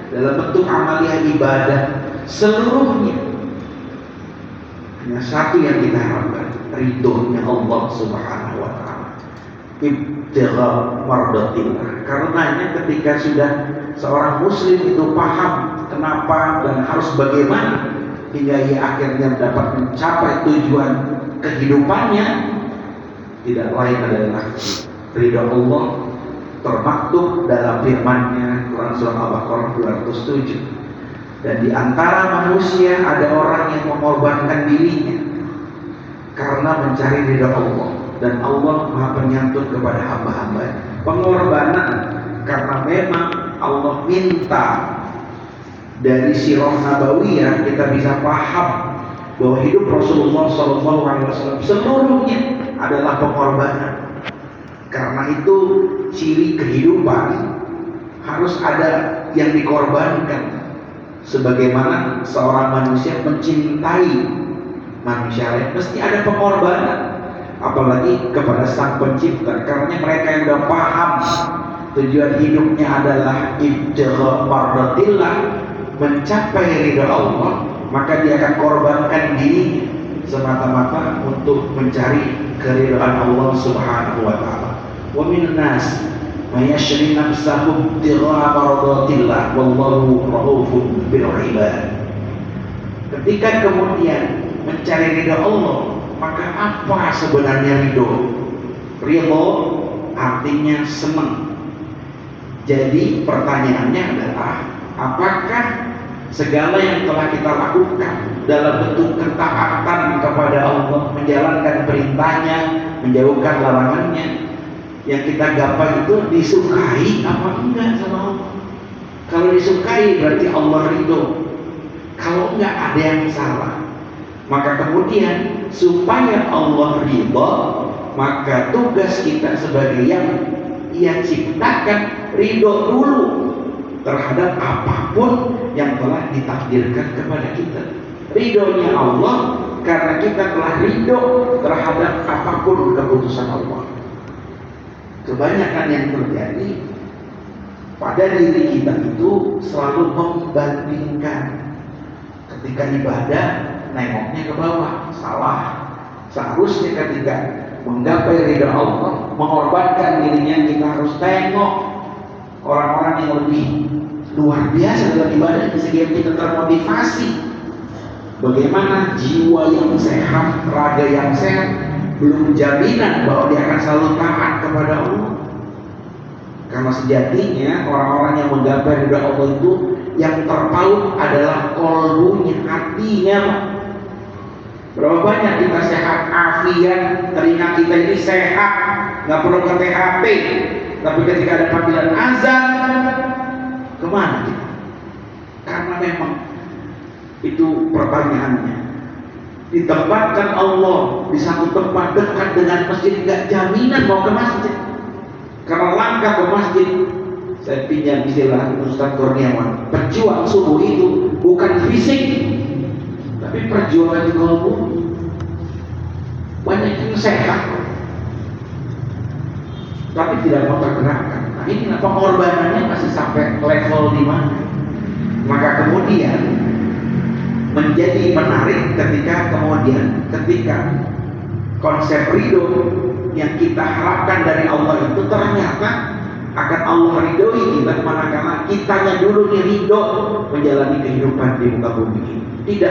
dalam bentuk amaliyah ibadah seluruhnya hanya satu yang kita harapkan, ridhonya Allah Subhanahu wa taala. Ibtigha mardatillah. Karenanya ketika sudah seorang muslim itu paham kenapa dan harus bagaimana hingga ia akhirnya dapat mencapai tujuan kehidupannya, tidak lain adalah ridha Allah termaktub dalam firman-Nya Quran surah Al-Baqarah 207. Dan di antara manusia ada orang yang mengorbankan dirinya karena mencari ridha Allah, dan Allah Maha Penyantun kepada hamba-hamba. Pengorbanan karena memang Allah minta. Dari sirah nabawiyah kita bisa paham bahwa hidup Rasulullah SAW seluruhnya adalah pengorbanan. Karena itu ciri kehidupan harus ada yang dikorbankan. Sebagaimana seorang manusia mencintai manusia lain, mesti ada pengorbanan. Apalagi kepada Sang Pencipta. Karena mereka yang sudah paham tujuan hidupnya adalah ibtigha mardatillah, mencapai ridha Allah, maka dia akan korbankan diri semata-mata untuk mencari keridhaan Allah Subhanahu wa taala. Wa minan nas may yashri nafsahu ibtigha mardatillah wallahu raufun bil ibad. Ketika kemudian mencari ridha Allah, maka apa sebenarnya ridho? Ridho artinya senang. Jadi pertanyaannya adalah, apakah segala yang telah kita lakukan dalam bentuk ketaatan kepada Allah, menjalankan perintahnya, menjauhkan larangannya, yang kita gapai itu disukai apa enggak sama Allah? Kalau disukai berarti Allah ridho. Kalau enggak, ada yang salah. Maka kemudian supaya Allah ridho, maka tugas kita sebagai yang Ia ciptakan ridho dulu terhadap apapun yang telah ditakdirkan kepada kita. Ridhonya Allah karena kita telah ridho terhadap apapun keputusan Allah. Kebanyakan yang terjadi pada diri kita itu selalu membandingkan. Ketika ibadah nengoknya ke bawah, salah. Seharusnya ketika menggapai ridha Allah, mengorbankan dirinya, kita harus tengok orang-orang yang lebih luar biasa dalam ibadah, sehingga kita termotivasi. Bagaimana jiwa yang sehat, raga yang sehat, belum jaminan bahwa dia akan selalu taat kepada Allah. Karena sejatinya orang-orang yang menggapai ridha Allah itu yang terpaut adalah qalbunya, hatinya. Berapa banyak kita sehat afiat, telinga kita ini sehat, nggak perlu ke THP, tapi ketika ada panggilan azan, kemana kita? Karena memang itu pertanyaannya. Ditempatkan Allah di satu tempat dekat dengan masjid, nggak jaminan mau ke masjid. Karena langkah ke masjid, saya pinjam istilah Ustaz Kurniawan, pejuang subuh itu bukan fisik, tapi perjuangan di kalbu. Banyak yang sehat tapi tidak mau tergerakkan. Nah, ini pengorbanannya masih sampai level di mana? Maka kemudian menjadi menarik ketika konsep ridho yang kita harapkan dari Allah itu ternyata akan Allah ridhoi kita manakala kitanya dulu nih ridho menjalani kehidupan di muka bumi ini. Tidak